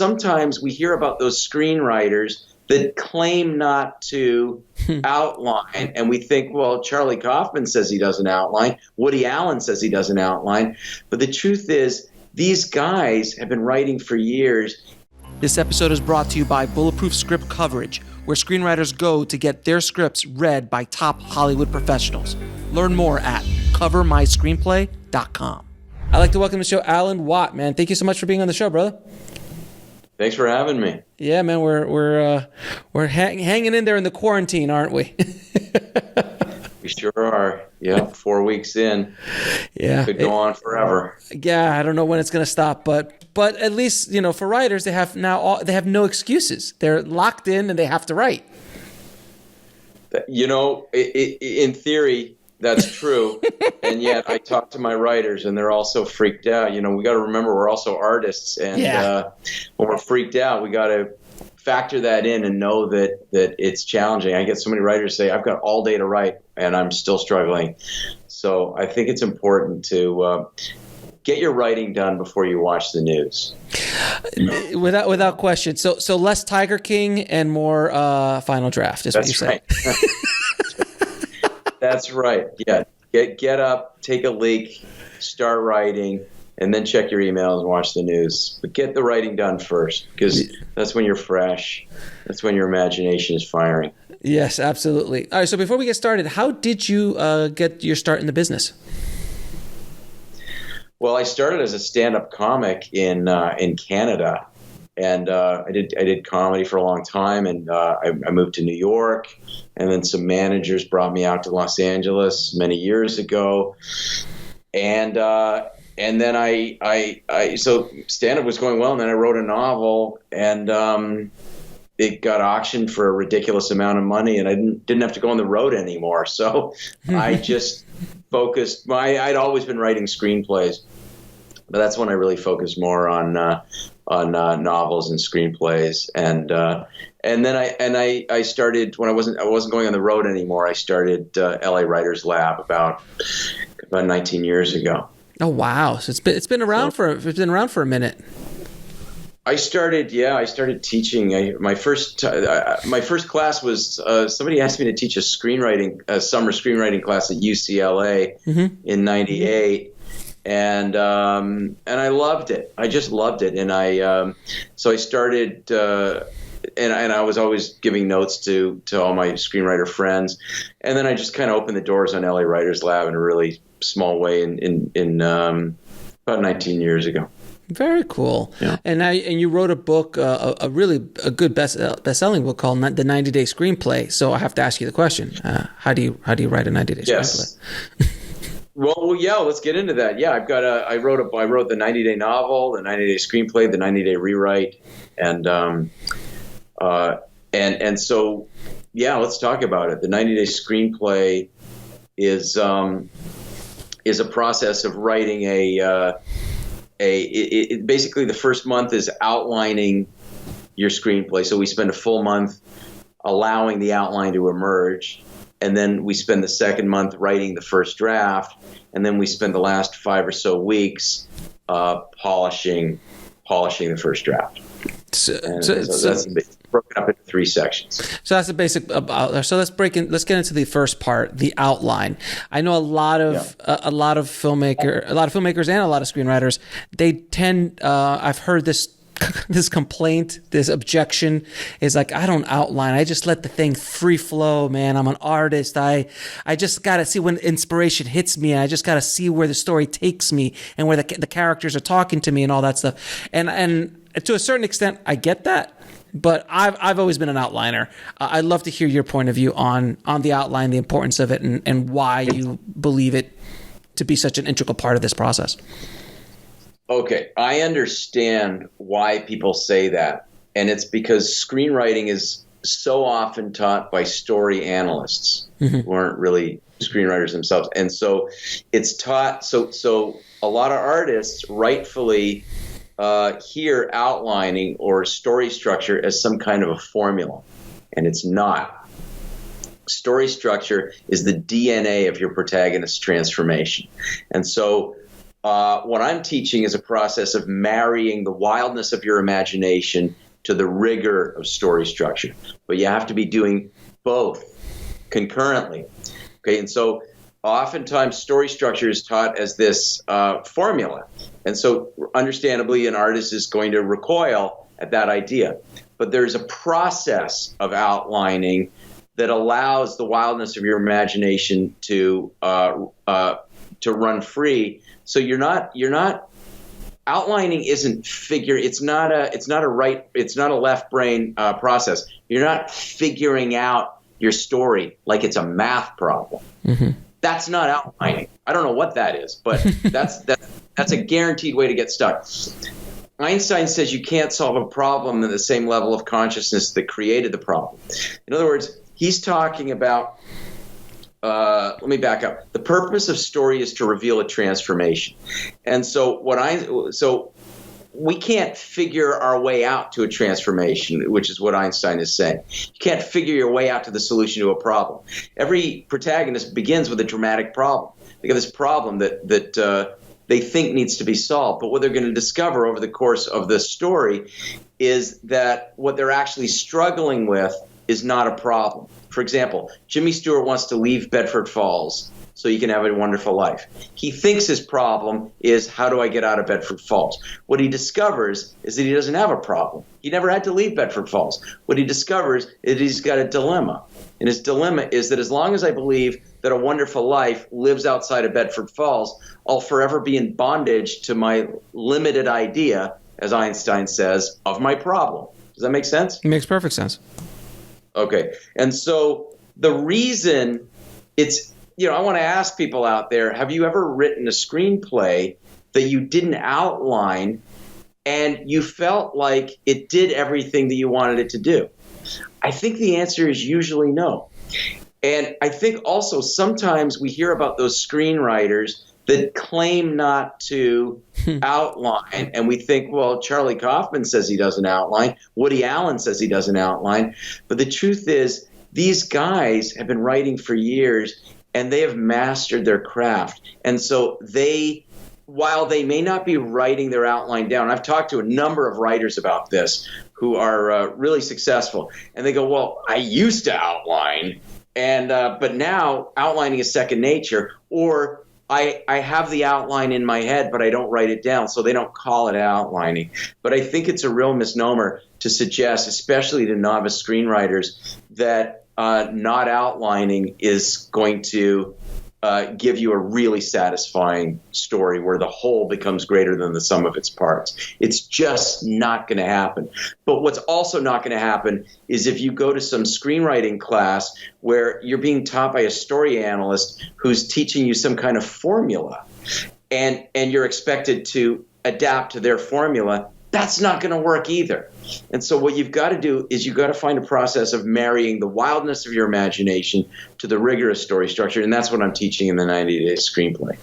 sometimes we hear about those screenwriters that claim not to outline. And we think, well, Charlie Kaufman says he doesn't outline. Woody Allen says he doesn't outline. But the truth is, these guys have been writing for years. This episode is brought to you by Bulletproof Script Coverage, where screenwriters go to get their scripts read by top Hollywood professionals. Learn more at covermyscreenplay.com. I'd like to welcome to the show Alan Watt, man. Thank you so much for being on the show, brother. Thanks for having me. Yeah, man, we're hanging in there in the quarantine, aren't we? We sure are. Yeah, 4 weeks in. Yeah, could go on forever. Yeah, I don't know when it's going to stop, but at least, you know, for writers, they have no excuses. They're locked in and they have to write. You know, in theory, that's true. And yet I talk to my writers and they're all so freaked out. You know, we got to remember we're also artists. And when we're freaked out, we got to factor that in and know that it's challenging. I get so many writers say, I've got all day to write and I'm still struggling. So I think it's important to get your writing done before you watch the news. Without question. So less Tiger King and more Final Draft is what you're saying. Right. That's right. Yeah. Get up, take a leak, start writing, and then check your emails and watch the news. But get the writing done first, because that's when you're fresh. That's when your imagination is firing. Yes, absolutely. All right. So before we get started, how did you get your start in the business? Well, I started as a stand-up comic in Canada, and I did comedy for a long time, and I moved to New York, and then some managers brought me out to Los Angeles many years ago, and then so stand-up was going well, and then I wrote a novel, and it got auctioned for a ridiculous amount of money, and I didn't have to go on the road anymore. So I just focused. I'd always been writing screenplays, but that's when I really focused more on novels and screenplays. And then I started when I wasn't going on the road anymore. I started LA Writers Lab about 19 years ago. Oh wow! So it's been around for a minute. I started teaching. My first class was somebody asked me to teach a summer screenwriting class at UCLA in '98, and I loved it. I just loved it, and so I started. And I was always giving notes to all my screenwriter friends, and then I just kind of opened the doors on LA Writers Lab in a really small way in about 19 years ago. Very cool. Yeah. And you wrote a book, a good best-selling book called The 90-Day Screenplay. So I have to ask you the question: how do you write a 90-day screenplay? Well, yeah. Let's get into that. Yeah, I wrote the 90-day novel, the 90-day screenplay, the 90-day rewrite, and so yeah. Let's talk about it. The 90-day screenplay is a process of writing basically the first month is outlining your screenplay. So we spend a full month allowing the outline to emerge, and then we spend the second month writing the first draft, and then we spend the last 5 or so weeks polishing the first draft. So that's broken up into 3 sections. So that's the basic. So let's get into the first part, the outline. I know a lot of filmmakers and a lot of screenwriters. They tend. I've heard this complaint, this objection is like, I don't outline. I just let the thing free flow, man. I'm an artist. I just got to see when inspiration hits me. And I just got to see where the story takes me and where the characters are talking to me and all that stuff. And to a certain extent, I get that. But I've always been an outliner. I'd love to hear your point of view on the outline, the importance of it, and why you believe it to be such an integral part of this process. Okay, I understand why people say that, and it's because screenwriting is so often taught by story analysts who aren't really screenwriters themselves, and so it's taught. So a lot of artists rightfully hear outlining or story structure as some kind of a formula, and it's not. Story structure is the DNA of your protagonist's transformation, and so What I'm teaching is a process of marrying the wildness of your imagination to the rigor of story structure. But you have to be doing both concurrently. Okay, and so oftentimes story structure is taught as this formula. And so understandably, an artist is going to recoil at that idea. But there's a process of outlining that allows the wildness of your imagination to run free. So you're not outlining isn't figure. It's not a left brain process. You're not figuring out your story like it's a math problem. Mm-hmm. That's not outlining. I don't know what that is, but that's a guaranteed way to get stuck. Einstein says you can't solve a problem at the same level of consciousness that created the problem. In other words, he's talking about, let me back up. The purpose of story is to reveal a transformation. And so we can't figure our way out to a transformation, which is what Einstein is saying. You can't figure your way out to the solution to a problem. Every protagonist begins with a dramatic problem. They got this problem that they think needs to be solved. But what they're going to discover over the course of the story is that what they're actually struggling with is not a problem. For example, Jimmy Stewart wants to leave Bedford Falls so he can have a wonderful life. He thinks his problem is, how do I get out of Bedford Falls? What he discovers is that he doesn't have a problem. He never had to leave Bedford Falls. What he discovers is he's got a dilemma. And his dilemma is that as long as I believe that a wonderful life lives outside of Bedford Falls, I'll forever be in bondage to my limited idea, as Einstein says, of my problem. Does that make sense? It makes perfect sense. Okay. And so the reason it's, I want to ask people out there, have you ever written a screenplay that you didn't outline and you felt like it did everything that you wanted it to do? I think the answer is usually no. And I think also sometimes we hear about those screenwriters that claim not to outline. And we think, well, Charlie Kaufman says he doesn't outline. Woody Allen says he doesn't outline. But the truth is, these guys have been writing for years and they have mastered their craft. And so while they may not be writing their outline down, I've talked to a number of writers about this who are really successful. And they go, well, I used to outline, but now outlining is second nature. Or I have the outline in my head, but I don't write it down, so they don't call it outlining. But I think it's a real misnomer to suggest, especially to novice screenwriters, that not outlining is going to give you a really satisfying story where the whole becomes greater than the sum of its parts. It's just not going to happen. But what's also not going to happen is if you go to some screenwriting class where you're being taught by a story analyst who's teaching you some kind of formula and you're expected to adapt to their formula, that's not going to work either. And so what you've got to do is you've got to find a process of marrying the wildness of your imagination to the rigorous story structure, and that's what I'm teaching in the 90-day screenplay.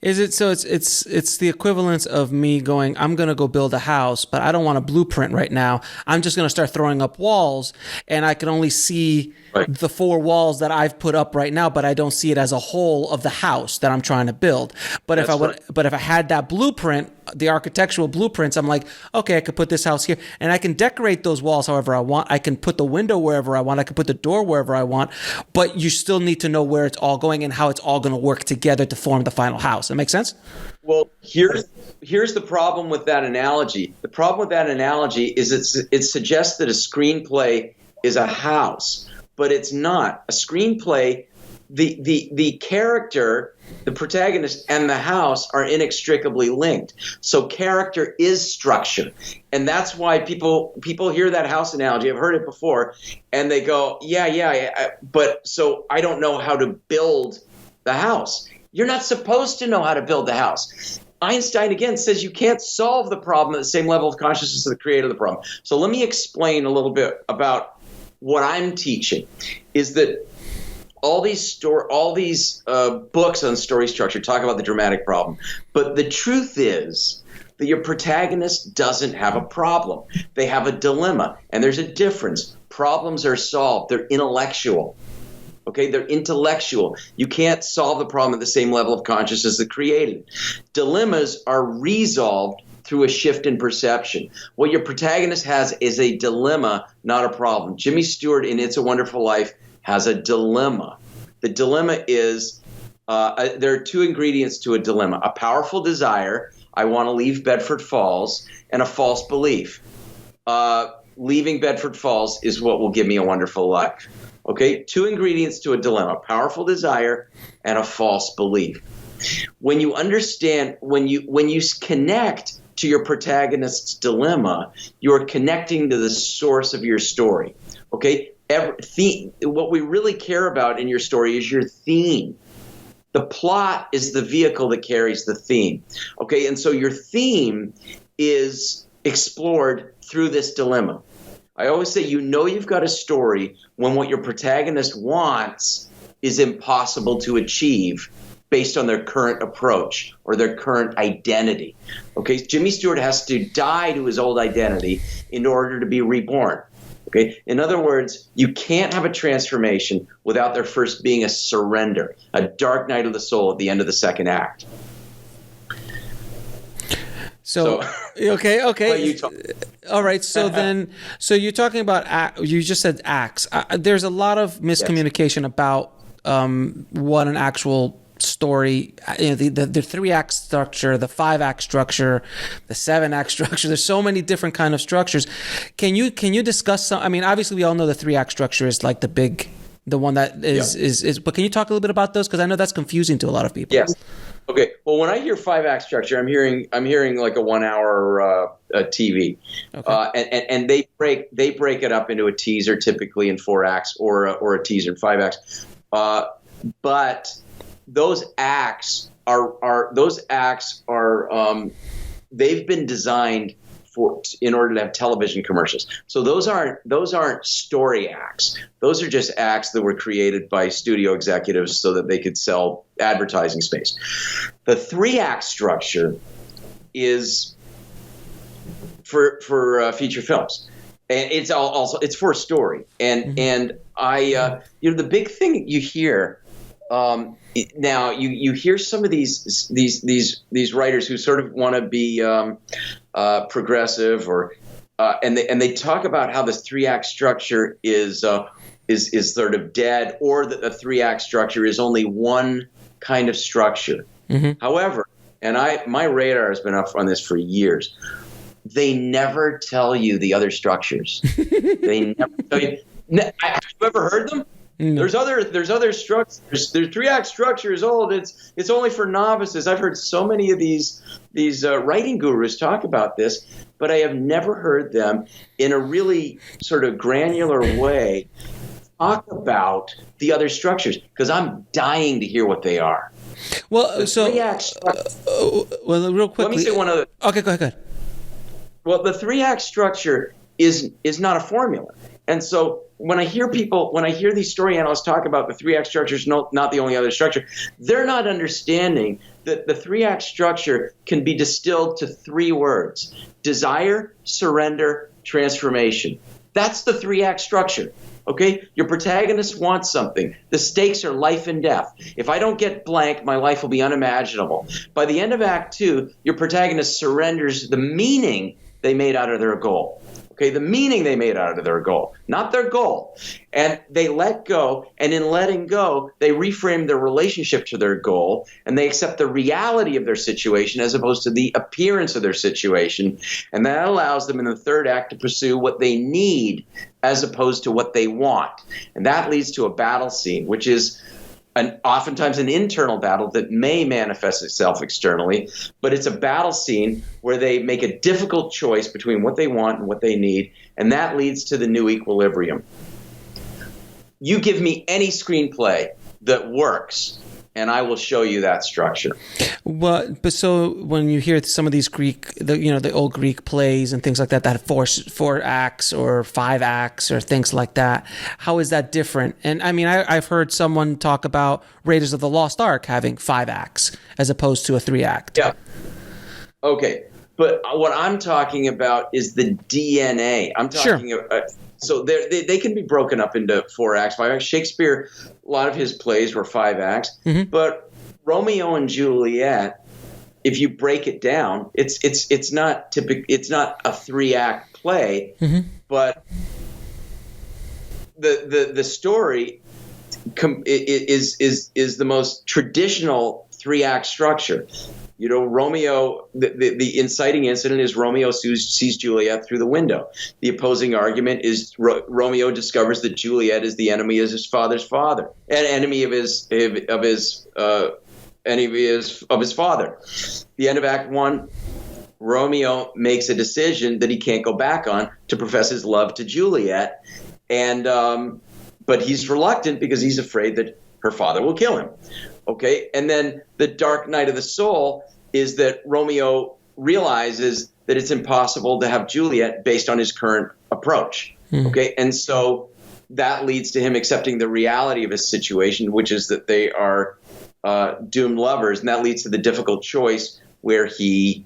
Is it so? It's the equivalence of me going, I'm going to go build a house, but I don't want a blueprint right now. I'm just going to start throwing up walls, and I can only see the 4 walls that I've put up right now, but I don't see it as a whole of the house that I'm trying to build. But if I had that blueprint, the architectural blueprints, I'm like, okay, I could put this house here, and I can decorate those walls however I want. I can put the window wherever I want. I can put the door wherever I want. But you still need to know where it's all going and how it's all going to work together to form the final house. That make sense? Well, here's the problem with that analogy. The problem with that analogy is it suggests that a screenplay is a house, but it's not. A screenplay, the character, the protagonist, and the house are inextricably linked. So character is structure. And that's why people hear that house analogy. I've heard it before. And they go, but so I don't know how to build the house. You're not supposed to know how to build the house. Einstein, again, says you can't solve the problem at the same level of consciousness of the creator of the problem. So let me explain a little bit about what I'm teaching. Is that all these books on story structure talk about the dramatic problem. But the truth is that your protagonist doesn't have a problem. They have a dilemma. And there's a difference. Problems are solved. They're intellectual. Okay, they're intellectual. You can't solve the problem at the same level of consciousness that created it. Dilemmas are resolved through a shift in perception. What your protagonist has is a dilemma, not a problem. Jimmy Stewart in It's a Wonderful Life has a dilemma. The dilemma is there are two ingredients to a dilemma: a powerful desire, I want to leave Bedford Falls, and a false belief. Leaving Bedford Falls is what will give me a wonderful life. Okay, two ingredients to a dilemma: powerful desire and a false belief. When you understand, when you connect to your protagonist's dilemma, you're connecting to the source of your story. Okay, what we really care about in your story is your theme. The plot is the vehicle that carries the theme. Okay, and so your theme is explored through this dilemma. I always say, you've got a story when what your protagonist wants is impossible to achieve based on their current approach or their current identity. Okay, Jimmy Stewart has to die to his old identity in order to be reborn. Okay, in other words, you can't have a transformation without there first being a surrender, a dark night of the soul at the end of the second act. So okay. All right. So then, you're talking about, you just said acts. There's a lot of miscommunication about what an actual story, the 3-act structure, the 5-act structure, the 7-act structure. There's so many different kind of structures. Can you discuss some? I mean, obviously we all know the 3-act structure is like the one that is. But can you talk a little bit about those? Because I know that's confusing to a lot of people. Yes. Okay. Well, when I hear 5-act structure, I'm hearing like a 1-hour TV, and they break it up into a teaser, typically in 4 acts, or a teaser in 5 acts. But those acts are they've been designed in order to have television commercials. So those aren't story acts. Those are just acts that were created by studio executives so that they could sell advertising space. The 3-act structure is for feature films, and it's for a story. And I the big thing you hear now, you hear some of these writers who sort of want to be progressive, and they talk about how this 3-act structure is sort of dead, or that the 3-act structure is only one kind of structure. Mm-hmm. However, and my radar has been up on this for years. They never tell you the other structures. They never tell you. Have you ever heard them? No. There's other structures. Their 3-act structure is old. It's only for novices. I've heard so many of these writing gurus talk about this, but I have never heard them in a really sort of granular way talk about the other structures, because I'm dying to hear what they are. Well, the so 3-act structure, real quickly. Let me say one other. Okay, go ahead. Well, the 3-act structure is not a formula, and so when I hear these story analysts talk about the 3-act structure is not the only other structure, they're not understanding that the 3-act structure can be distilled to 3 words: desire, surrender, transformation. That's the 3-act structure. Okay? Your protagonist wants something. The stakes are life and death. If I don't get blank, my life will be unimaginable. By the end of Act 2, your protagonist surrenders the meaning they made out of their goal. Okay, the meaning they made out of their goal, not their goal. And they let go, and in letting go, they reframe their relationship to their goal, and they accept the reality of their situation as opposed to the appearance of their situation. And that allows them in the 3rd act to pursue what they need as opposed to what they want. And that leads to a battle scene, which is oftentimes an internal battle that may manifest itself externally, but it's a battle scene where they make a difficult choice between what they want and what they need, and that leads to the new equilibrium. You give me any screenplay that works, and I will show you that structure. Well, but so when you hear some of these the old Greek plays and things like that have 4 acts or 5 acts or things like that, how is that different? And I mean, I've heard someone talk about Raiders of the Lost Ark having 5 acts as opposed to a 3-act. Yeah. Okay. But what I'm talking about is the DNA. I'm talking about, so they can be broken up into 4 acts, 5 acts. Shakespeare, a lot of his plays were 5 acts, but Romeo and Juliet, if you break it down, it's not typical. It's not a 3-act play, but the story is the most traditional 3-act structure. You know, Romeo, the inciting incident is Romeo sees Juliet through the window. The opposing argument is Romeo discovers that Juliet is the enemy of his father's father, an enemy of his father. The end of Act 1, Romeo makes a decision that he can't go back on to profess his love to Juliet, and but he's reluctant because he's afraid that her father will kill him. Okay, and then the dark night of the soul is that Romeo realizes that it's impossible to have Juliet based on his current approach. Okay, and so that leads to him accepting the reality of his situation, which is that they are doomed lovers, and that leads to the difficult choice where he,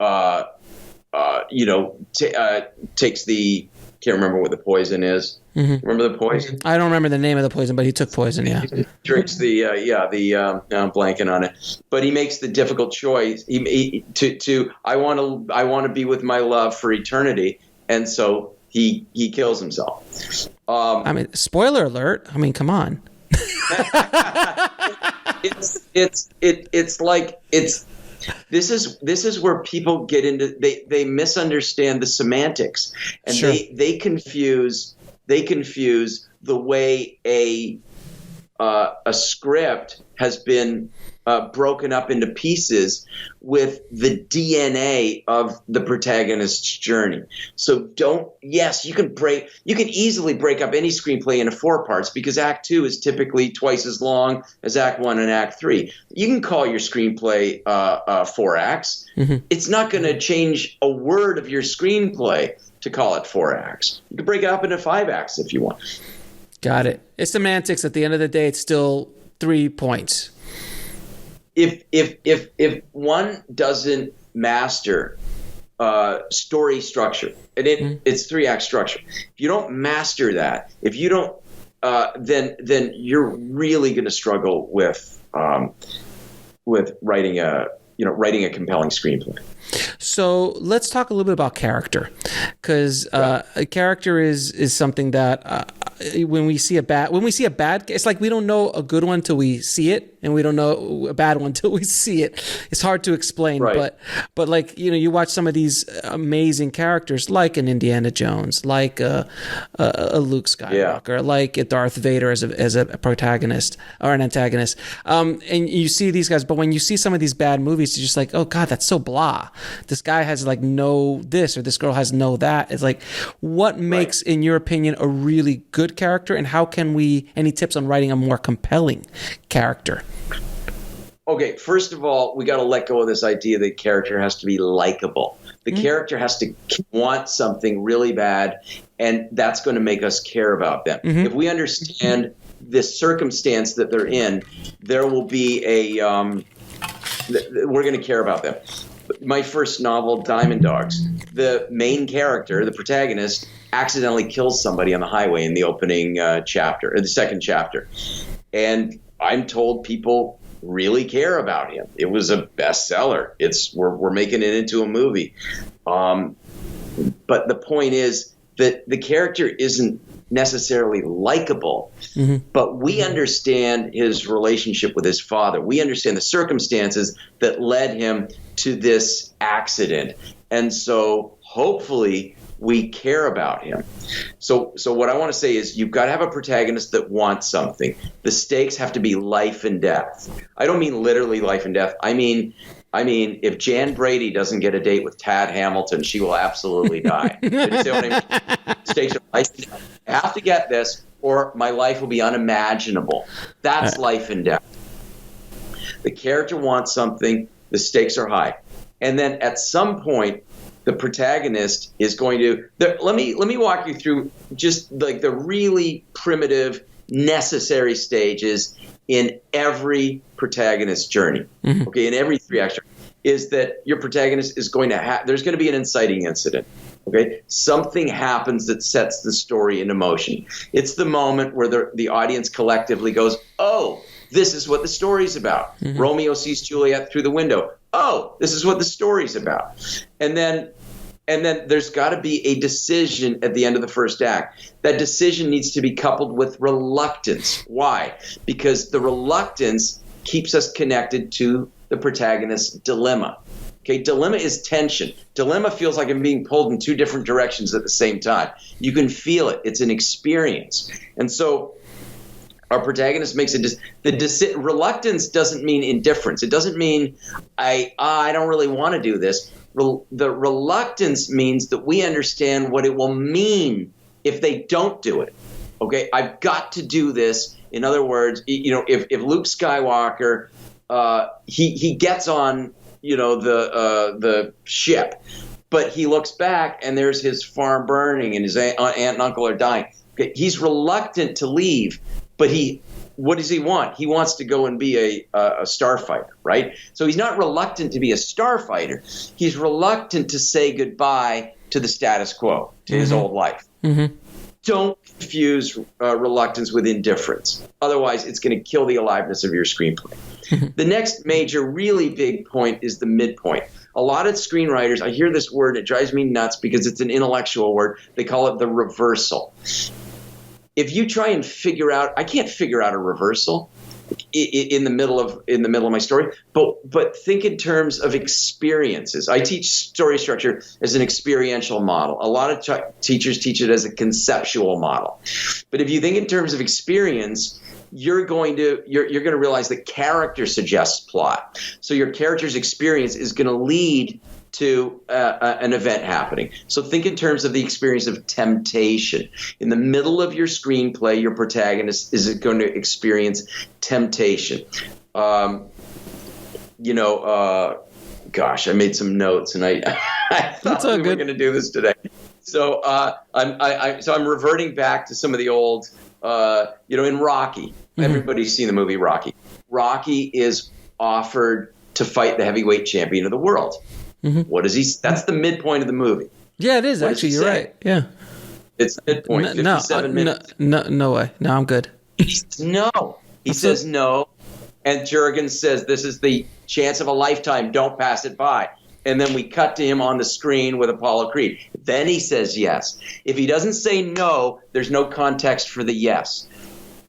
takes the, can't remember what the poison is. Remember the poison? I don't remember the name of the poison, but he took poison. Yeah, he drinks I'm blanking on it. But he makes the difficult choice. I want to be with my love for eternity, and so he kills himself. I mean, spoiler alert. I mean, come on. This is where people get into they misunderstand the semantics, and they confuse the way a script has been broken up into pieces with the DNA of the protagonist's journey. So you can easily break up any screenplay into 4 parts because Act 2 is typically twice as long as Act 1 and Act 3. You can call your screenplay 4 acts. It's not going to change a word of your screenplay to call it 4 acts. You can break it up into 5 acts if you want. Got it. It's semantics. At the end of the day, it's still 3 points. If one doesn't master story structure, and it's 3-act structure, if you don't master that, if you don't, then you're really going to struggle with writing a compelling screenplay. So let's talk a little bit about character, because a character is something that when we see a bad, it's like we don't know a good one till we see it, and we don't know a bad one till we see it. It's hard to explain, but like, you watch some of these amazing characters, like an Indiana Jones, like a Luke Skywalker, like a Darth Vader as a protagonist or an antagonist, and you see these guys. But when you see some of these bad movies, you're just like, oh God, that's so blah. This guy has like no this, or this girl has no that. It's like, what makes, in your opinion, a really good character, and how can any tips on writing a more compelling character? Okay, first of all, we got to let go of this idea that character has to be likable. The character has to want something really bad, and that's going to make us care about them. If we understand the circumstance that they're in, there will be we're going to care about them. My first novel, Diamond Dogs, the main character, the protagonist, accidentally kills somebody on the highway in the opening chapter, or the second chapter. And I'm told people really care about him. It was a bestseller. We're making it into a movie. But the point is that the character isn't necessarily likable, but we understand his relationship with his father. We understand the circumstances that led him to this accident. And so hopefully we care about him. So what I want to say is, you've got to have a protagonist that wants something. The stakes have to be life and death. I don't mean literally life and death. I mean, if Jan Brady doesn't get a date with Tad Hamilton, she will absolutely die. You see what I mean? Stakes are life and death. I have to get this, or my life will be unimaginable. That's life and death. The character wants something. The stakes are high. And then at some point, the protagonist is going to let me walk you through just like the really primitive, necessary stages in every protagonist's journey. Okay, in every 3-act. is that your protagonist is going to there's going to be an inciting incident. Okay, something happens that sets the story into motion. It's the moment where the audience collectively goes, "Oh, this is what the story's about." Mm-hmm. Romeo sees Juliet through the window. "Oh, this is what the story's about." And then there's got to be a decision at the end of the first act. That decision needs to be coupled with reluctance. Why? Because the reluctance keeps us connected to the protagonist's dilemma. Okay, dilemma is tension. Dilemma feels like I'm being pulled in two different directions at the same time. You can feel it. It's an experience. And so our protagonist makes reluctance doesn't mean indifference. It doesn't mean I don't really want to do this. The reluctance means that we understand what it will mean if they don't do it. Okay, I've got to do this. In other words, if Luke Skywalker, he gets on, the ship, but he looks back and there's his farm burning and his aunt and uncle are dying. Okay, he's reluctant to leave, but what does he want? He wants to go and be a starfighter, right? So he's not reluctant to be a starfighter. He's reluctant to say goodbye to the status quo, to his old life. Mm-hmm. Don't confuse reluctance with indifference. Otherwise, it's going to kill the aliveness of your screenplay. Mm-hmm. The next major, really big point is the midpoint. A lot of screenwriters, I hear this word, it drives me nuts because it's an intellectual word. They call it the reversal. If you try and I can't figure out a reversal in the middle of my story, but think in terms of experiences. I teach story structure as an experiential model. A lot of teachers teach it as a conceptual model. But if you think in terms of experience, you're going to realize that character suggests plot. So your character's experience is going to lead to an event happening. So think in terms of the experience of temptation. In the middle of your screenplay, your protagonist is going to experience temptation. Gosh, I made some notes, and I thought we were going to do this today. So I'm reverting back to some of the old, in Rocky. Mm-hmm. Everybody's seen the movie Rocky. Rocky is offered to fight the heavyweight champion of the world. Mm-hmm. What is he? That's the midpoint of the movie. Yeah, it is. What actually, you're right. Yeah. It's midpoint, 57 minutes. No way. No, I'm good. No. He says no. And Jurgen says, this is the chance of a lifetime. Don't pass it by. And then we cut to him on the screen with Apollo Creed. Then he says yes. If he doesn't say no, there's no context for the yes.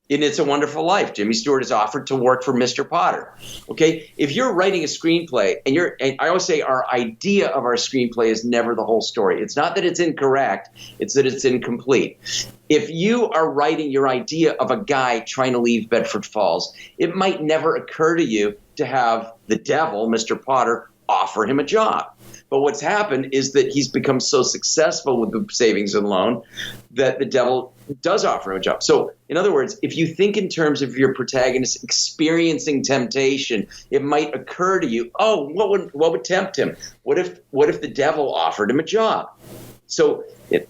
In It's a Wonderful Life, Jimmy Stewart is offered to work for Mr. Potter. Okay, if you're writing a screenplay, and I always say our idea of our screenplay is never the whole story. It's not that it's incorrect; it's that it's incomplete. If you are writing your idea of a guy trying to leave Bedford Falls, it might never occur to you to have the devil, Mr. Potter, offer him a job. But what's happened is that he's become so successful with the savings and loan that the devil does offer him a job. So, in other words, if you think in terms of your protagonist experiencing temptation, it might occur to you, oh, what would tempt him? What if the devil offered him a job? So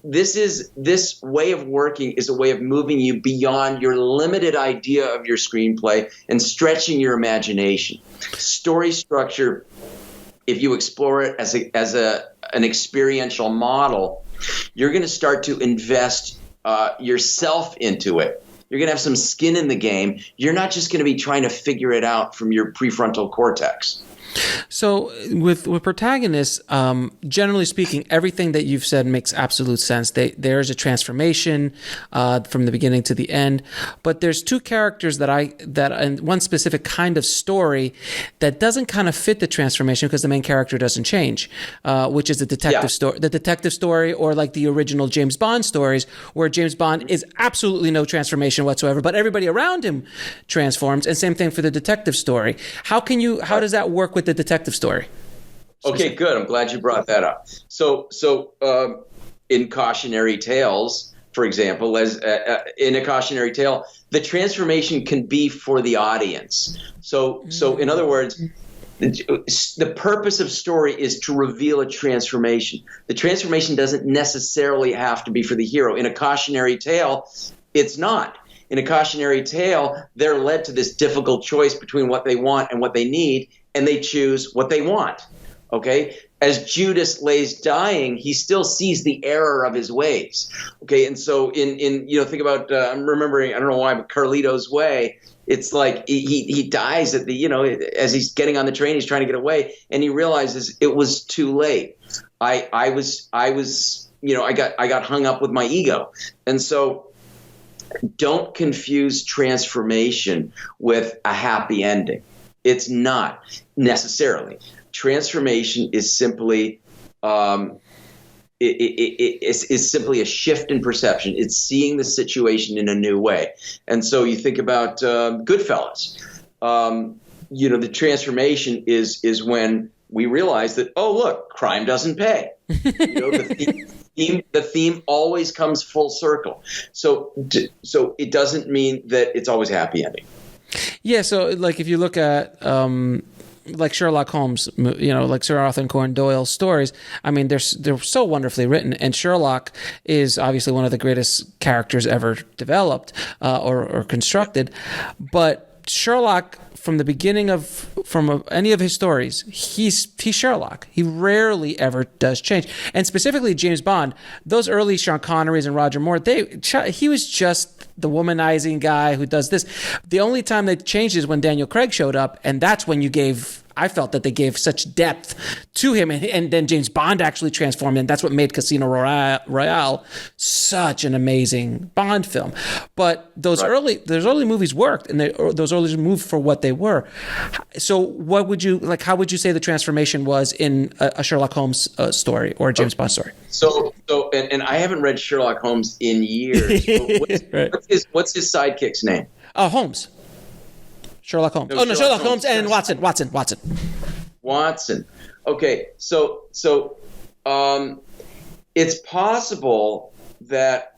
this way of working is a way of moving you beyond your limited idea of your screenplay and stretching your imagination. Story structure, if you explore it as an experiential model, you're going to start to invest yourself into it. You're going to have some skin in the game. You're not just going to be trying to figure it out from your prefrontal cortex. So with protagonists, generally speaking, everything that you've said makes absolute sense. There's a transformation from the beginning to the end, but there's two characters that and one specific kind of story that doesn't kind of fit the transformation because the main character doesn't change, which is the detective story. The detective story, or like the original James Bond stories, where James Bond is absolutely no transformation whatsoever, but everybody around him transforms. And same thing for the detective story. How does that work with the detective story? Okay, good. I'm glad you brought that up. So in cautionary tales, for example, as in a cautionary tale, the transformation can be for the audience. So in other words, the purpose of story is to reveal a transformation. The transformation doesn't necessarily have to be for the hero. In a cautionary tale, it's not. In a cautionary tale, they're led to this difficult choice between what they want and what they need, and they choose what they want. Okay, as Judas lays dying, he still sees the error of his ways. Okay, and so in think about I'm remembering, I don't know why, but Carlito's Way. It's like he dies at the as he's getting on the train, he's trying to get away, and he realizes it was too late. I got hung up with my ego, and so don't confuse transformation with a happy ending. It's not necessarily. Transformation is simply it's simply a shift in perception. It's seeing the situation in a new way. And so you think about Goodfellas. The transformation is when we realize that, oh, look, crime doesn't pay. The theme always comes full circle. So it doesn't mean that it's always happy ending. Yeah. So like if you look at like Sherlock Holmes, like Sir Arthur Conan Doyle's stories, I mean, they're so wonderfully written. And Sherlock is obviously one of the greatest characters ever developed or constructed. But Sherlock, from the beginning from any of his stories, he's Sherlock. He rarely ever does change. And specifically James Bond, those early Sean Connerys and Roger Moore, he was just the womanizing guy who does this. The only time they changed is when Daniel Craig showed up, and that's when I felt that they gave such depth to him, and then James Bond actually transformed, and that's what made Casino Royale such an amazing Bond film. But those early movies worked, and those early movies moved for what they were. So, what would you like? How would you say the transformation was in a Sherlock Holmes story or a James Bond story? So, and I haven't read Sherlock Holmes in years. What's his sidekick's name? Holmes. Sherlock Holmes. Sherlock Holmes and Watson. Okay, so it's possible that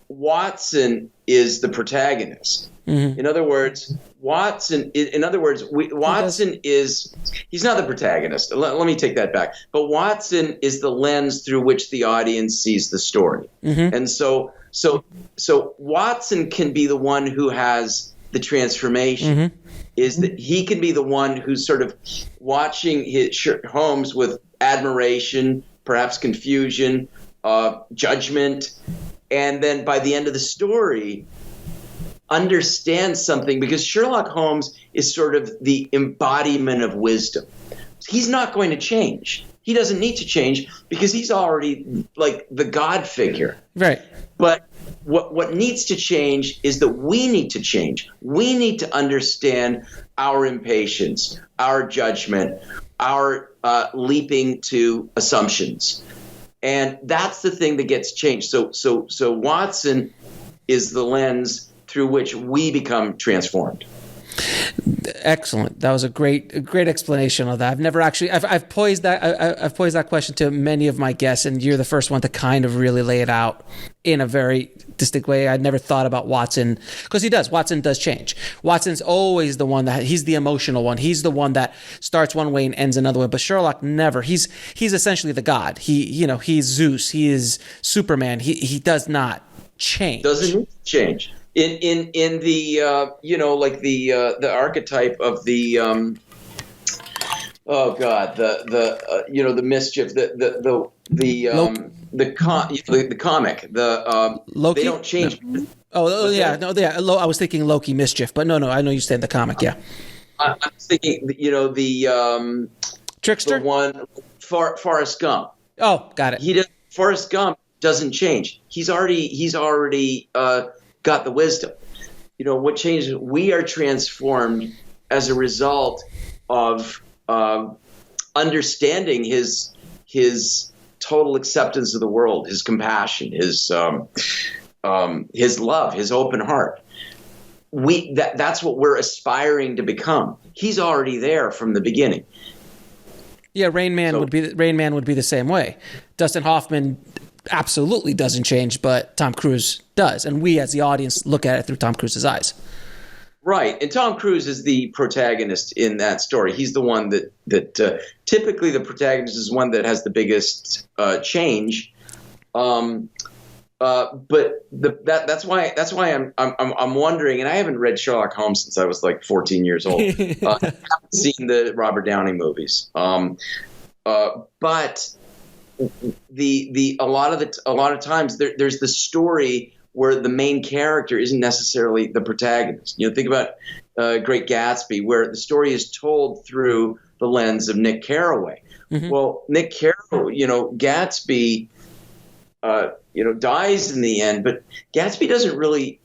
Watson is the protagonist. Mm-hmm. In other words, Watson is he's not the protagonist. Let me take that back. But Watson is the lens through which the audience sees the story. Mm-hmm. And so Watson can be the one who has the transformation. Mm-hmm. Is that he can be the one who's sort of watching Holmes with admiration, perhaps confusion, judgment, and then by the end of the story, understands something, because Sherlock Holmes is sort of the embodiment of wisdom. He's not going to change. He doesn't need to change because he's already like the God figure. Right. But what needs to change is that we need to change. We need to understand our impatience, our judgment, our leaping to assumptions. And that's the thing that gets changed. So Watson is the lens through which we become transformed. Excellent. That was a great explanation of that. I've never actually I've posed that question to many of my guests, and you're the first one to kind of really lay it out in a very distinct way. I'd never thought about Watson, because Watson does change. Watson's always the one he's the emotional one. He's the one that starts one way and ends another way. But Sherlock never. He's essentially the God. He's Zeus. He is Superman. He does not change. Doesn't change. In the the archetype of the the mischief, the comic, Loki? They don't change. No. I was thinking Loki mischief, but no, I know you said the comic. Yeah, I'm thinking the Trickster, the one Forrest Gump. Oh, got it. Forrest Gump doesn't change. He's already got the wisdom. What changes? We are transformed as a result of understanding his total acceptance of the world, his compassion, his love, his open heart. That's what we're aspiring to become. He's already there from the beginning. Yeah, Rain Man would be the same way. Dustin Hoffman absolutely doesn't change, but Tom Cruise does, and we as the audience look at it through Tom Cruise's eyes. Right, and Tom Cruise is the protagonist in that story. He's the one that typically the protagonist is one that has the biggest change. But that's why I'm wondering, and I haven't read Sherlock Holmes since I was like 14 years old. I haven't seen the Robert Downey movies. But a lot of times there's the story where the main character isn't necessarily the protagonist. Think about Great Gatsby, where the story is told through the lens of Nick Carraway. Mm-hmm. Well, Nick Carraway, Gatsby, dies in the end, but Gatsby doesn't really.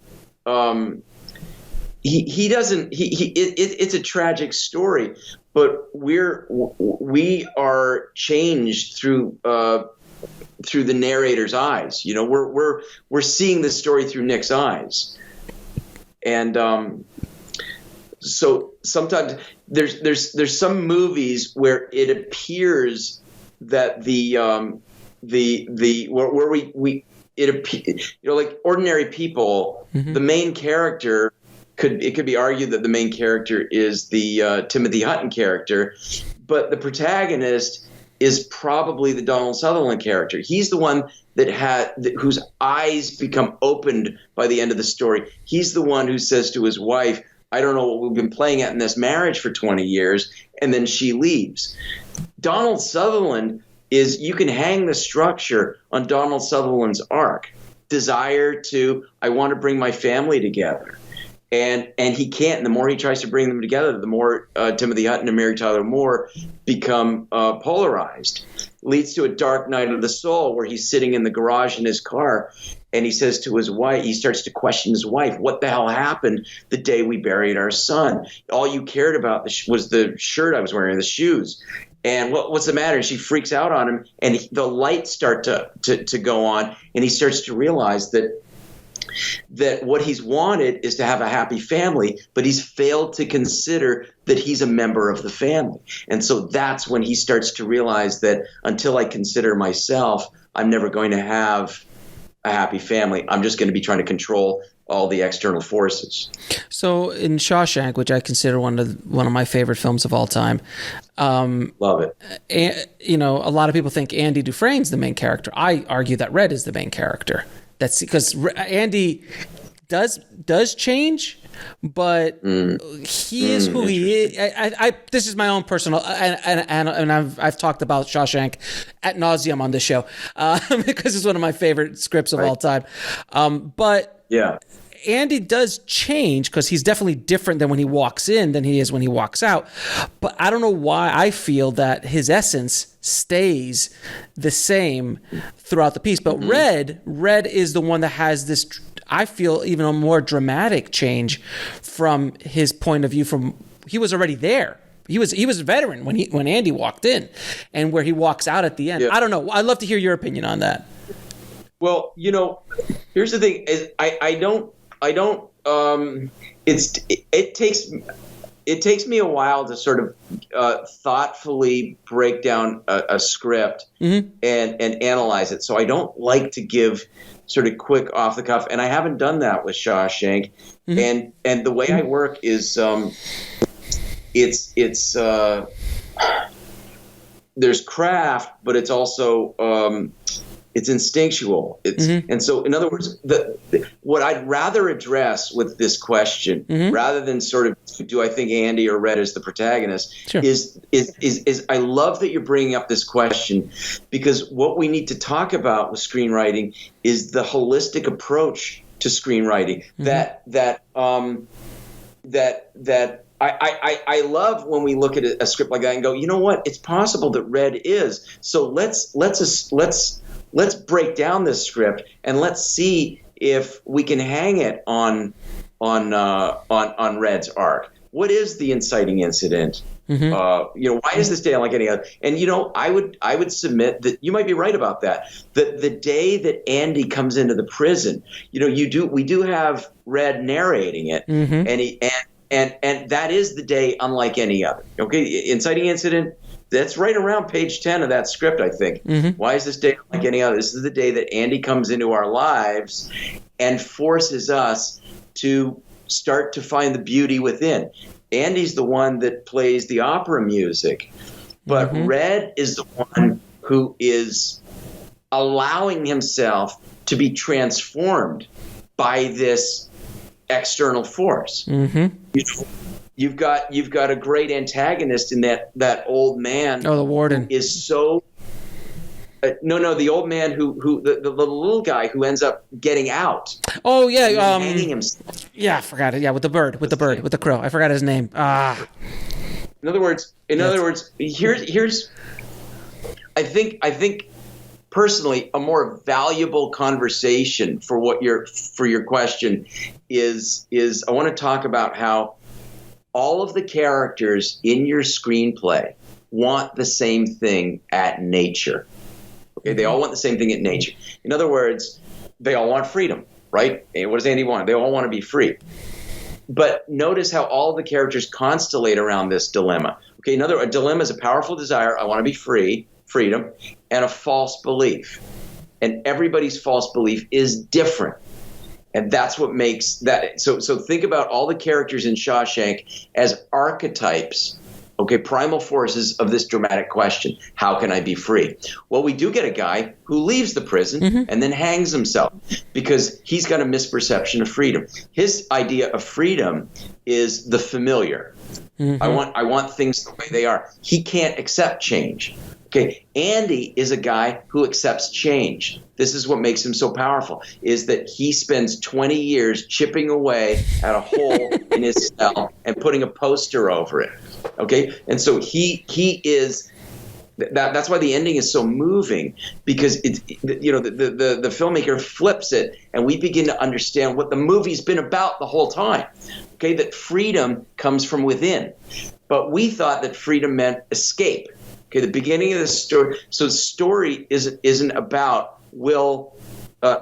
He doesn't. It's a tragic story, but we are changed through the narrator's eyes. We're seeing the story through Nick's eyes, and so sometimes there's some movies where it appears that like Ordinary People, mm-hmm. the main character it could be argued that the main character is the Timothy Hutton character, but the protagonist is probably the Donald Sutherland character. He's the one whose eyes become opened by the end of the story. He's the one who says to his wife, I don't know what we've been playing at in this marriage for 20 years, and then she leaves. Donald Sutherland you can hang the structure on Donald Sutherland's arc. Desire to, I want to bring my family together. And he can't. And the more he tries to bring them together, the more Timothy Hutton and Mary Tyler Moore become polarized. Leads to a dark night of the soul where he's sitting in the garage in his car, and he says to his wife, he starts to question his wife, what the hell happened the day we buried our son? All you cared about was the shirt I was wearing, the shoes. And what's the matter? And she freaks out on him, and the lights start to go on, and he starts to realize that what he's wanted is to have a happy family, but he's failed to consider that he's a member of the family. And so that's when he starts to realize that until I consider myself, I'm never going to have a happy family. I'm just going to be trying to control all the external forces. So in Shawshank, which I consider one of my favorite films of all time, love it. And, a lot of people think Andy Dufresne's the main character. I argue that Red is the main character. That's because Andy does change, but he is who he is. This is my own personal, and I've talked about Shawshank ad nauseum on this show because it's one of my favorite scripts of all time. But yeah, Andy does change because he's definitely different than when he walks in than he is when he walks out. But I don't know why I feel that his essence stays the same throughout the piece. But Red is the one that has this, I feel, even a more dramatic change from his point of view. He was already there. He was a veteran when Andy walked in, and where he walks out at the end. Yeah. I don't know. I'd love to hear your opinion on that. Well, here's the thing: is I don't. It takes me a while to sort of thoughtfully break down a script and analyze it. So I don't like to give sort of quick off the cuff, and I haven't done that with Shawshank. And the way I work is it's there's craft, but it's also it's instinctual. And so, in other words, what I'd rather address with this question, rather than sort of, do I think Andy or Red is the protagonist, is I love that you're bringing up this question, because what we need to talk about with screenwriting is the holistic approach to screenwriting. I love when we look at a script like that and go, you know what? It's possible that Red is. So let's break down this script and let's see if we can hang it on Red's arc. What is the inciting incident? Why is this day unlike any other? And I would submit that you might be right about that. That the day that Andy comes into the prison, we do have Red narrating it, and that is the day unlike any other. Okay, inciting incident. That's right around page 10 of that script, I think. Why is this day like any other? This is the day that Andy comes into our lives and forces us to start to find the beauty within. Andy's the one that plays the opera music, but Red is the one who is allowing himself to be transformed by this external force. you've got a great antagonist in that old man. Oh, the warden is so. No, the old man who the little guy who ends up getting out. Oh yeah, hanging himself. Yeah, I forgot it. Yeah, with the crow. I forgot his name. In other words, here's. I think personally, a more valuable conversation for your question is I want to talk about how all of the characters in your screenplay want the same thing at nature. Okay, they all want the same thing at nature. In other words, they all want freedom, right? And what does Andy want? They all want to be free. But notice how all the characters constellate around this dilemma. Okay, a dilemma is a powerful desire. I want to be free, freedom, and a false belief. And everybody's false belief is different. And that's what makes that. So think about all the characters in Shawshank as archetypes, okay, primal forces of this dramatic question. How can I be free? Well, we do get a guy who leaves the prison and then hangs himself because he's got a misperception of freedom. His idea of freedom is the familiar. I want things the way they are. He can't accept change. Okay, Andy is a guy who accepts change. This is what makes him so powerful, is that he spends 20 years chipping away at a hole in his cell and putting a poster over it. Okay, and so he is. That's why the ending is so moving, because the filmmaker flips it, and we begin to understand what the movie's been about the whole time. Okay, that freedom comes from within, but we thought that freedom meant escape. Okay, the beginning of the story. So the story isn't about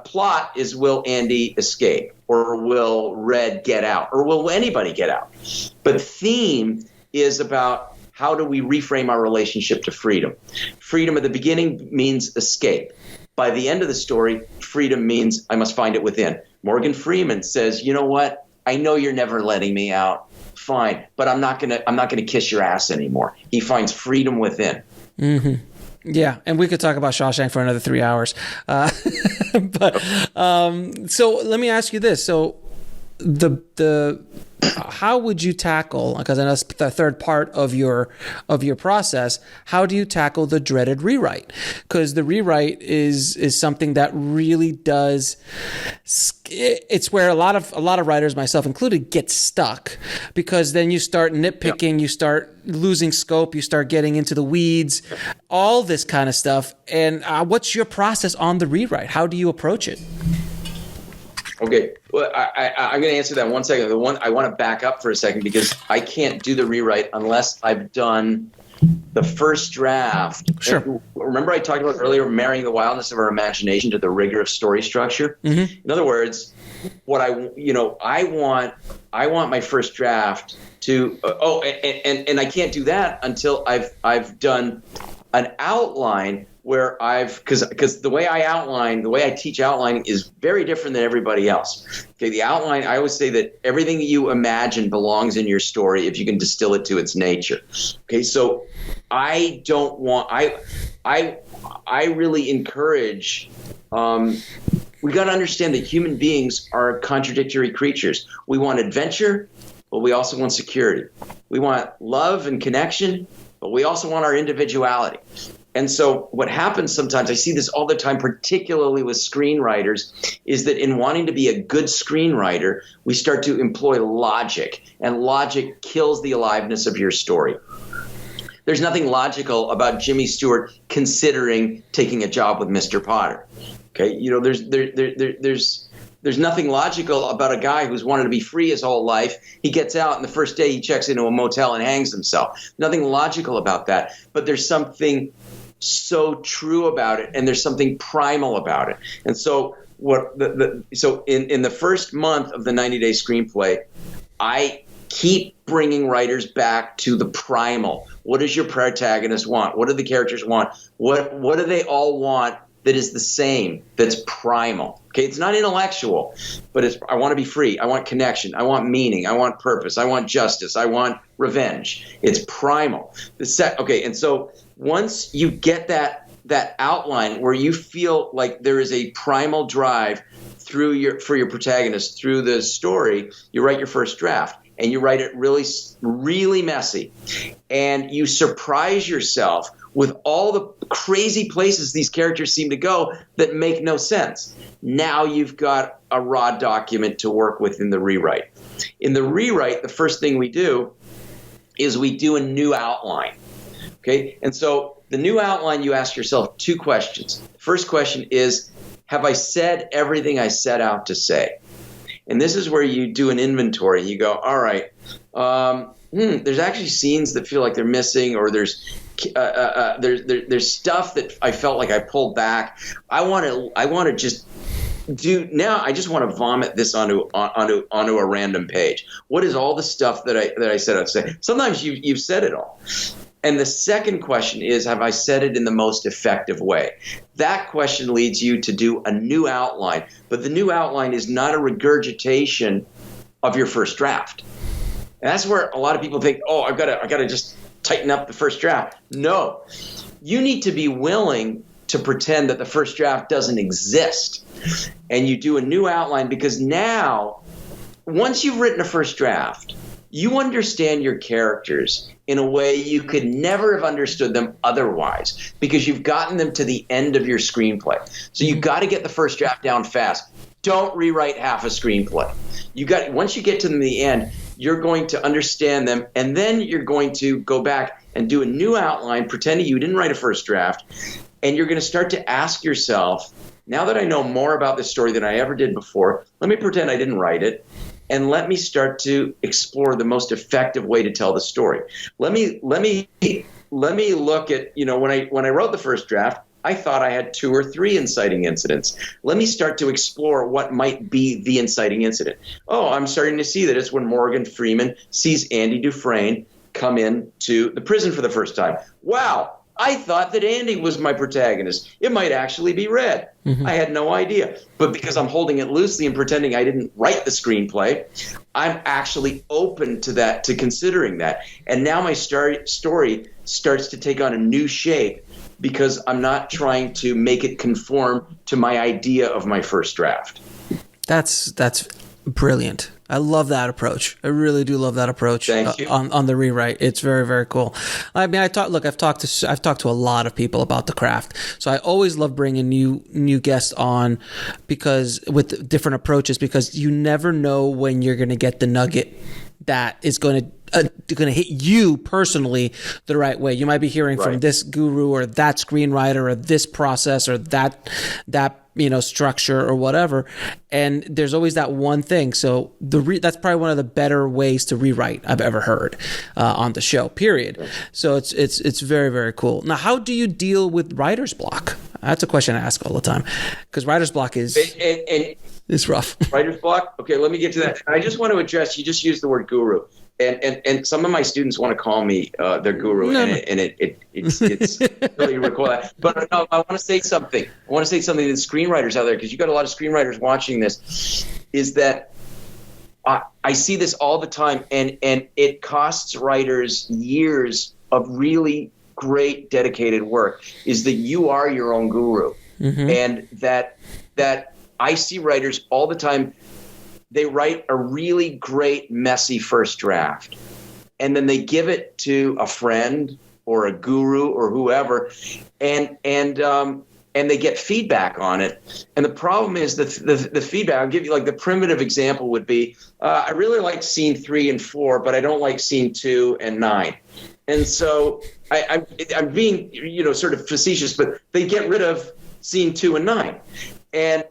plot is will Andy escape, or will Red get out, or will anybody get out? But theme is about how do we reframe our relationship to freedom. Freedom at the beginning means escape. By the end of the story, freedom means I must find it within. Morgan Freeman says, you know what? I know you're never letting me out. Fine, but I'm not gonna kiss your ass anymore. He finds freedom within. Mm-hmm. Yeah, and we could talk about Shawshank for another 3 hours. But so let me ask you this: so how would you tackle, because I know that's the third part of your process, how do you tackle the dreaded rewrite? Because the rewrite is something that really does, it's where a lot of writers, myself included, get stuck, because then you start nitpicking, you start losing scope, you start getting into the weeds, all this kind of stuff. And what's your process on the rewrite? How do you approach it? Okay, well, I'm going to answer that in 1 second. I want to back up for a second, because I can't do the rewrite unless I've done the first draft. Sure. Remember I talked about earlier, marrying the wildness of our imagination to the rigor of story structure? Mm-hmm. In other words, what I want my first draft to and I can't do that until I've done an outline where because the way I teach outlining is very different than everybody else. Okay, the outline, I always say that everything that you imagine belongs in your story if you can distill it to its nature. Okay, so I really encourage, we got to understand that human beings are contradictory creatures. We want adventure, but we also want security. We want love and connection, but we also want our individuality. And so what happens sometimes, I see this all the time, particularly with screenwriters, is that in wanting to be a good screenwriter, we start to employ logic, and logic kills the aliveness of your story. There's nothing logical about Jimmy Stewart considering taking a job with Mr. Potter. Okay, there's nothing logical about a guy who's wanted to be free his whole life. He gets out, and the first day he checks into a motel and hangs himself. Nothing logical about that. But there's something so true about it, and there's something primal about it. And so in the first month of the 90-day screenplay, I keep bringing writers back to the primal. What does your protagonist want? What do the characters want? What do they all want that is the same, that's primal? Okay, it's not intellectual, but I want to be free. I want connection. I want meaning. I want purpose. I want justice. I want revenge. It's primal. Okay, and so once you get that outline where you feel like there is a primal drive for your protagonist through the story, you write your first draft. and you write it really, really messy, and you surprise yourself with all the crazy places these characters seem to go that make no sense. Now you've got a raw document to work with in the rewrite. In the rewrite, the first thing we do is we do a new outline. Okay? And so the new outline, you ask yourself two questions. The first question is, have I said everything I set out to say? And this is where you do an inventory. You go, all right, there's actually scenes that feel like they're missing, or there's stuff that I felt like I pulled back. I want to just I just want to vomit this onto a random page. What is all the stuff that I said I'd say? Sometimes you've said it all. And the second question is, have I said it in the most effective way? That question leads you to do a new outline, but the new outline is not a regurgitation of your first draft. And that's where a lot of people think, oh, I've got to just tighten up the first draft. No, you need to be willing to pretend that the first draft doesn't exist. And you do a new outline, because now, once you've written a first draft, you understand your characters in a way you could never have understood them otherwise, because you've gotten them to the end of your screenplay. So you've got to get the first draft down fast. Don't rewrite half a screenplay. Once you get to the end, you're going to understand them, and then you're going to go back and do a new outline, pretending you didn't write a first draft, and you're going to start to ask yourself, now that I know more about this story than I ever did before, let me pretend I didn't write it. And let me start to explore the most effective way to tell the story. Let me look at, when I wrote the first draft, I thought I had 2 or 3 inciting incidents. Let me start to explore what might be the inciting incident. Oh, I'm starting to see that it's when Morgan Freeman sees Andy Dufresne come into the prison for the first time. Wow. I thought that Andy was my protagonist. It might actually be Red. Mm-hmm. I had no idea. But because I'm holding it loosely and pretending I didn't write the screenplay, I'm actually open to that, to considering that. And now my story starts to take on a new shape, because I'm not trying to make it conform to my idea of my first draft. That's brilliant. I love that approach. I really do love that approach. Thank you. On the rewrite. It's very, very cool. I mean, I've talked to a lot of people about the craft. So I always love bringing new guests on, because with different approaches, because you never know when you're going to get the nugget that is going to hit you personally the right way. You might be hearing from this guru or that screenwriter or this process or that structure or whatever, and there's always that one thing. So that's probably one of the better ways to rewrite I've ever heard on the show. Period. Right. So it's very, very cool. Now, how do you deal with writer's block? That's a question I ask all the time, because writer's block is it's rough. Writer's block. Okay, let me get to that. I just want to address. You just used the word guru. And some of my students want to call me their guru, it's really require. But no, I want to say something. I want to say something to the screenwriters out there, because you got a lot of screenwriters watching this. Is that I see this all the time, and it costs writers years of really great dedicated work. Is that you are your own guru, and that I see writers all the time. They write a really great, messy first draft, and then they give it to a friend or a guru or whoever, and they get feedback on it. And the problem is the feedback. I'll give you, like, the primitive example would be, I really like scene 3 and 4, but I don't like scene 2 and 9. And so I'm being sort of facetious, but they get rid of scene 2 and 9. And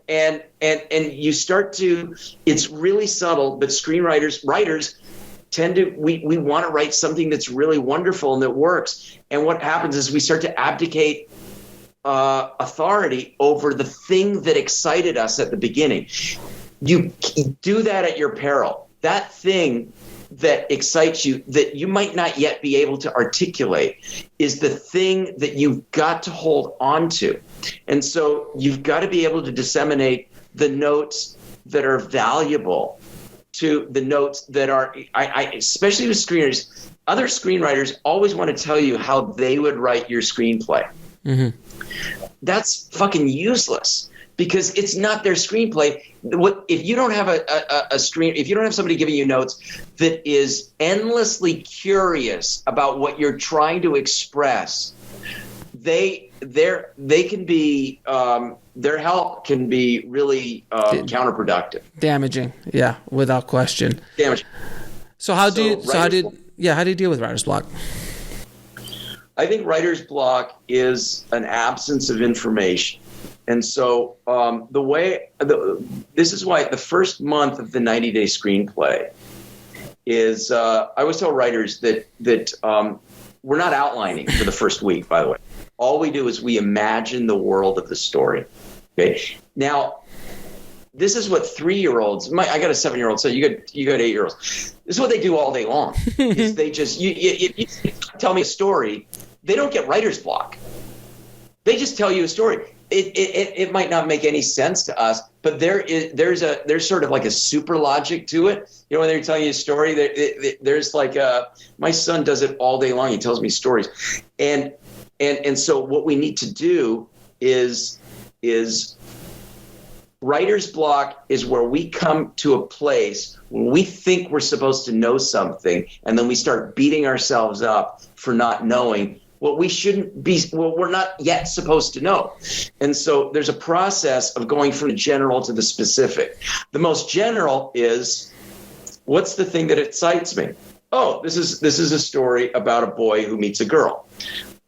you start to, it's really subtle, but writers tend to, we want to write something that's really wonderful and that works. And what happens is we start to abdicate authority over the thing that excited us at the beginning. You do that at your peril. That thing that excites you, that you might not yet be able to articulate, is the thing that you've got to hold on to. And so you've got to be able to disseminate the notes that are valuable to the notes that are, I especially with screenwriters, other screenwriters always want to tell you how they would write your screenplay. Mm-hmm. That's fucking useless. because it's not their screenplay. If you don't have if you don't have somebody giving you notes that is endlessly curious about what you're trying to express, they can be their help can be really counterproductive, damaging. Yeah, without question. Damaging. How do you deal with writer's block? I think writer's block is an absence of information. And so this is why the first month of the 90-day screenplay is, I always tell writers that we're not outlining for the first week, by the way. All we do is we imagine the world of the story. Okay. Now, this is what 3-year-olds, I got a 7-year-old, so you got 8-year-olds. This is what they do all day long. Is they just, if you tell me a story, they don't get writer's block. They just tell you a story. It might not make any sense to us, but there's sort of like a super logic to it. You know, when they're telling you a story, there's like my son does it all day long. He tells me stories, and so what we need to do is writer's block is where we come to a place when we think we're supposed to know something, and then we start beating ourselves up for not knowing what we shouldn't be, well, we're not yet supposed to know. And so there's a process of going from the general to the specific. The most general is, what's the thing that excites me? Oh, this is a story about a boy who meets a girl.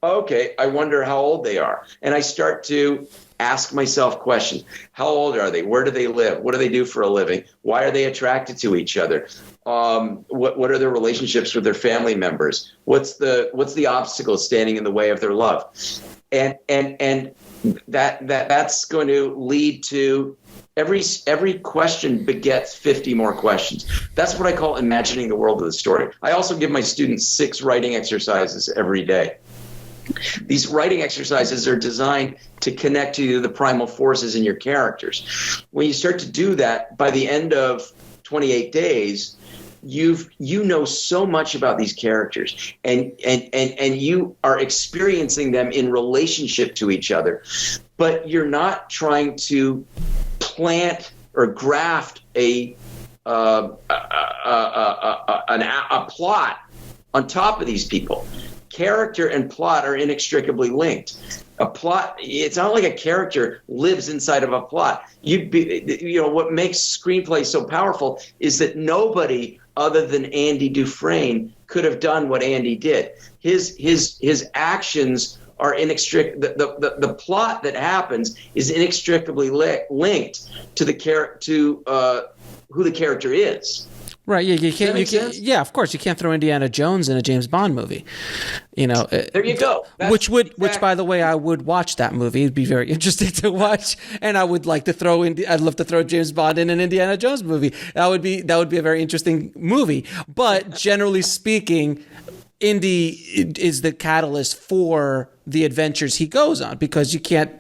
Okay, I wonder how old they are. And I start to ask myself questions. How old are they? Where do they live? What do they do for a living? Why are they attracted to each other? What are their relationships with their family members? What's the obstacle standing in the way of their love? And that's going to lead to every question begets 50 more questions. That's what I call imagining the world of the story. I also give my students 6 writing exercises every day. These writing exercises are designed to connect to the primal forces in your characters. When you start to do that, by the end of 28 days, you know so much about these characters, and you are experiencing them in relationship to each other, but you're not trying to plant or graft a plot on top of these people. Character and plot are inextricably linked. A plot, it's not like a character lives inside of a plot. What makes screenplay so powerful is that nobody other than Andy Dufresne could have done what Andy did. His actions are the plot that happens is inextricably linked to who the character is. Right. Yeah. You can't. Yeah. Of course, you can't throw Indiana Jones in a James Bond movie. There you go. Which, by the way, I would watch that movie. It'd be very interesting to watch, and I would like to throw I'd love to throw James Bond in an Indiana Jones movie. That would be a very interesting movie. But generally speaking, Indy is the catalyst for the adventures he goes on, because you can't.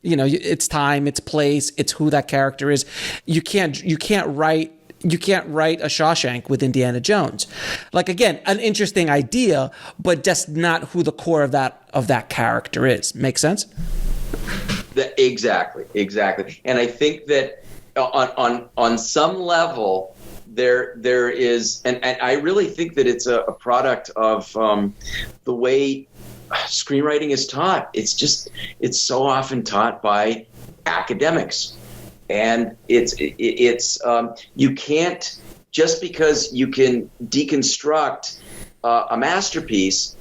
It's time, it's place, it's who that character is. You can't write a Shawshank with Indiana Jones. Like, again, an interesting idea, but just not who the core of that character is. Make sense? Exactly. And I think that on some level there is, and I really think that it's a product of the way screenwriting is taught. It's so often taught by academics. And it's you can't, just because you can deconstruct a masterpiece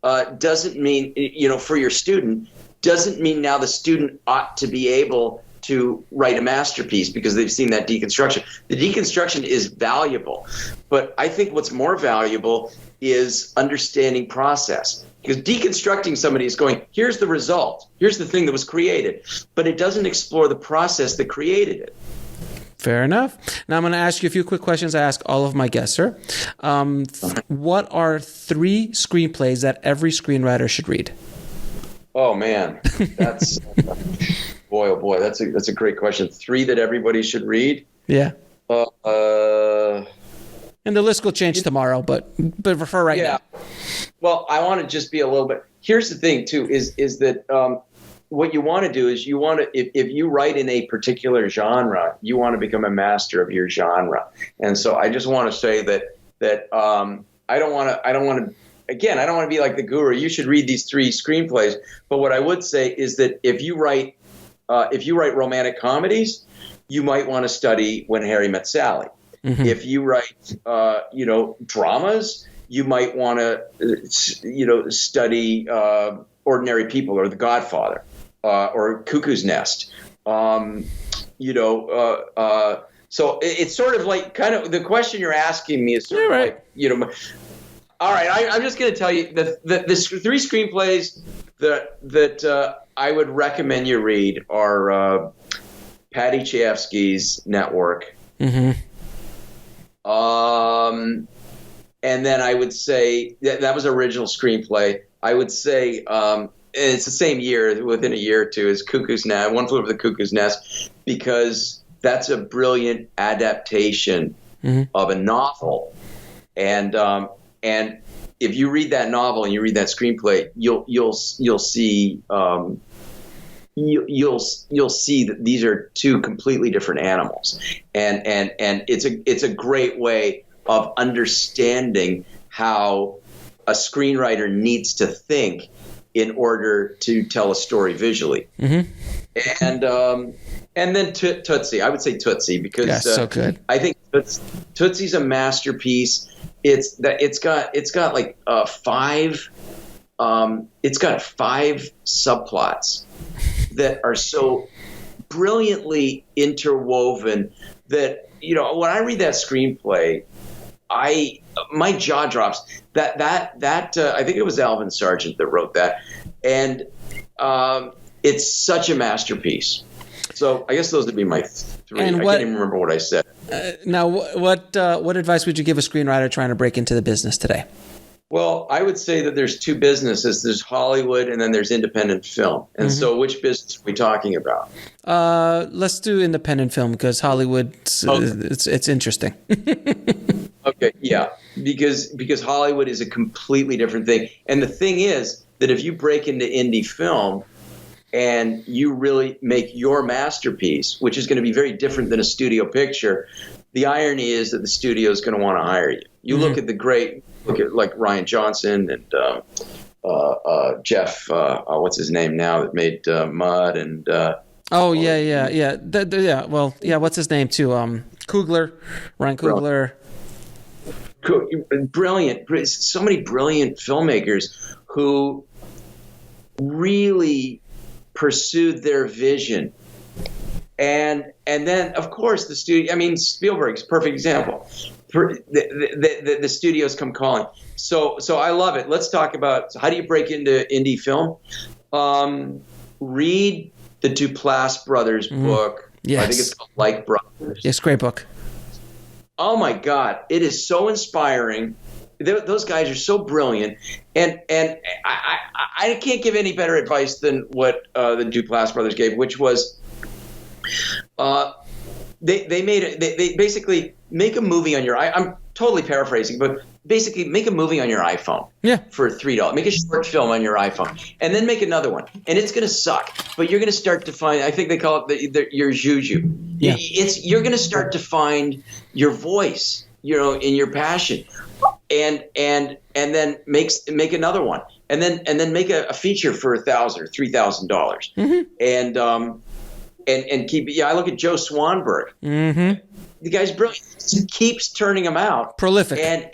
doesn't mean, for your student, doesn't mean now the student ought to be able to write a masterpiece because they've seen that deconstruction. The deconstruction is valuable, but I think what's more valuable is understanding process. Because deconstructing somebody is going, here's the result, here's the thing that was created, but it doesn't explore the process that created it. Fair enough. Now I'm going to ask you a few quick questions I ask all of my guests, sir. What are 3 screenplays that every screenwriter should read? Oh, man. That's boy, oh boy, that's a great question. 3 that everybody should read? Yeah. And the list will change tomorrow, but for right now. Well, I want to just be a little bit. Here's the thing, too, is that what you want to do is if you write in a particular genre, you want to become a master of your genre. And so I just want to say that I don't want to be like the guru. You should read these 3 screenplays. But what I would say is that if you write romantic comedies, you might want to study When Harry Met Sally. Mm-hmm. If you write, dramas, you might want to, study Ordinary People or The Godfather or Cuckoo's Nest. So it's sort of like kind of the question you're asking me is sort of like, all right, I'm just going to tell you the 3 screenplays that I would recommend you read are Patty Chayefsky's Network. Mm-hmm. And then I would say that was original screenplay. I would say it's the same year, within a year or two, as Cuckoo's Nest, One Flew Over the Cuckoo's Nest, because that's a brilliant adaptation of a novel. And if you read that novel and you read that screenplay, you'll see you'll see that these are 2 completely different animals, and it's a great way of understanding how a screenwriter needs to think in order to tell a story visually. Mm-hmm. And then Tootsie, I would say Tootsie, because so good. I think Tootsie's a masterpiece. It's got like 5 subplots that are so brilliantly interwoven that, when I read that screenplay, my jaw drops. That I think it was Alvin Sargent that wrote that, and it's such a masterpiece. So I guess those would be my 3. I can't even remember what I said. Now, what advice would you give a screenwriter trying to break into the business today? Well, I would say that there's 2 businesses. There's Hollywood and then there's independent film. And so which business are we talking about? Let's do independent film, because Hollywood, it's interesting. Okay, yeah, because Hollywood is a completely different thing. And the thing is that if you break into indie film and you really make your masterpiece, which is going to be very different than a studio picture, the irony is that the studio is going to want to hire you. You look at like Ryan Johnson and Jeff, what's his name now, that made Mud and. What's his name too? Ryan Coogler. Brilliant. So many brilliant filmmakers who really pursued their vision. And then, of course, the studio, Spielberg's a perfect example. The studios come calling. So I love it. Let's talk about, how do you break into indie film? Read the Duplass brothers book. Yes. I think it's called Like Brothers. Yes, great book. Oh my God, it is so inspiring. Those guys are so brilliant, and I can't give any better advice than what the Duplass brothers gave, which was they basically make a movie on your. I'm totally paraphrasing, but basically make a movie on your iPhone. Yeah. For $3. Make a short film on your iPhone, and then make another one, and it's going to suck, but you're going to start to find. I think they call it your juju. Yeah. You're going to start to find your voice, in your passion, and then make another one, and then make a feature for $1,000 or $3,000, and keep. Yeah, I look at Joe Swanberg. Mm-hmm. The guy's brilliant. He keeps turning them out. Prolific. And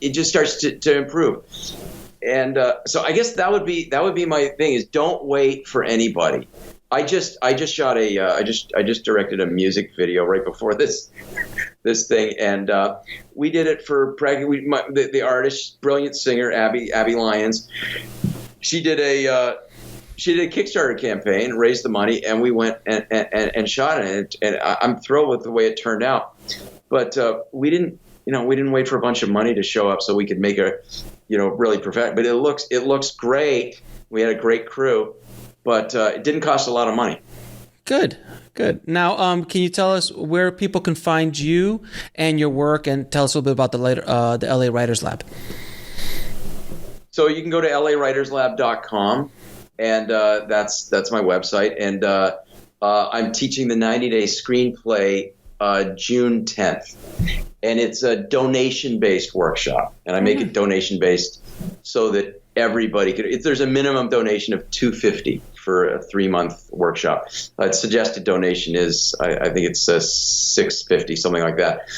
it just starts to improve. And so I guess that would be my thing, is don't wait for anybody. I just shot I just directed a music video right before this thing, and we did it for practically the artist, brilliant singer Abby Lyons. She did a Kickstarter campaign, raised the money, and we went and shot it. And I'm thrilled with the way it turned out. But we didn't wait for a bunch of money to show up so we could make a, really perfect. But it looks great. We had a great crew, but it didn't cost a lot of money. Good. Now, can you tell us where people can find you and your work, and tell us a little bit about the LA Writers Lab? So you can go to lawriterslab.com. and that's my website. And I'm teaching the 90-day screenplay June 10th, and it's a donation-based workshop, and I make it donation-based so that everybody could. If there's a minimum donation of $250 for a 3-month workshop, suggested donation is I think it's $650, something like that.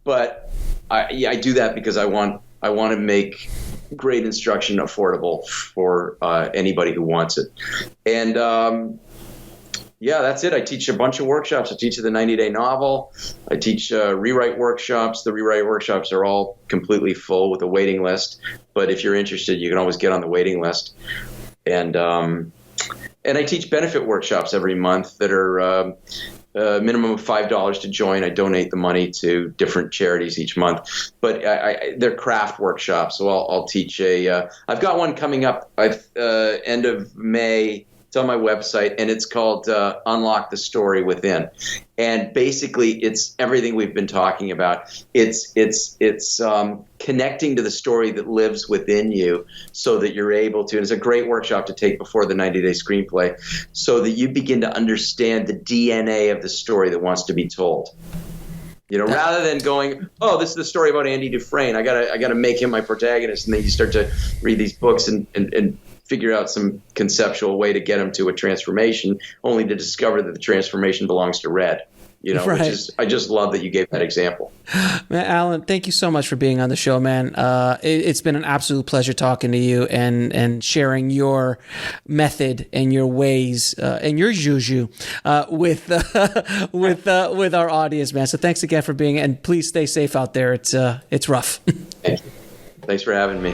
But I do that because I want to make great instruction affordable for anybody who wants it. And yeah, that's it. I teach a bunch of workshops. I teach the 90-day novel. I teach rewrite workshops. The rewrite workshops are all completely full with a waiting list. But if you're interested, you can always get on the waiting list. And I teach benefit workshops every month that are a minimum of $5 to join. I donate the money to different charities each month. But they're craft workshops. So I'll teach I've got one coming up end of May. It's on my website, and it's called Unlock the Story Within. And basically, it's everything we've been talking about. It's connecting to the story that lives within you so that you're able to, and it's a great workshop to take before the 90-day screenplay, so that you begin to understand the DNA of the story that wants to be told. Rather than going, oh, this is the story about Andy Dufresne. I gotta make him my protagonist, and then you start to read these books and figure out some conceptual way to get him to a transformation, only to discover that the transformation belongs to Red. Right. Which is, I just love that you gave that example. Man, Alan, thank you so much for being on the show, man. It's been an absolute pleasure talking to you and sharing your method and your ways and your juju with our audience, man. So thanks again for being, and please stay safe out there. It's rough. Thank you. Thanks for having me.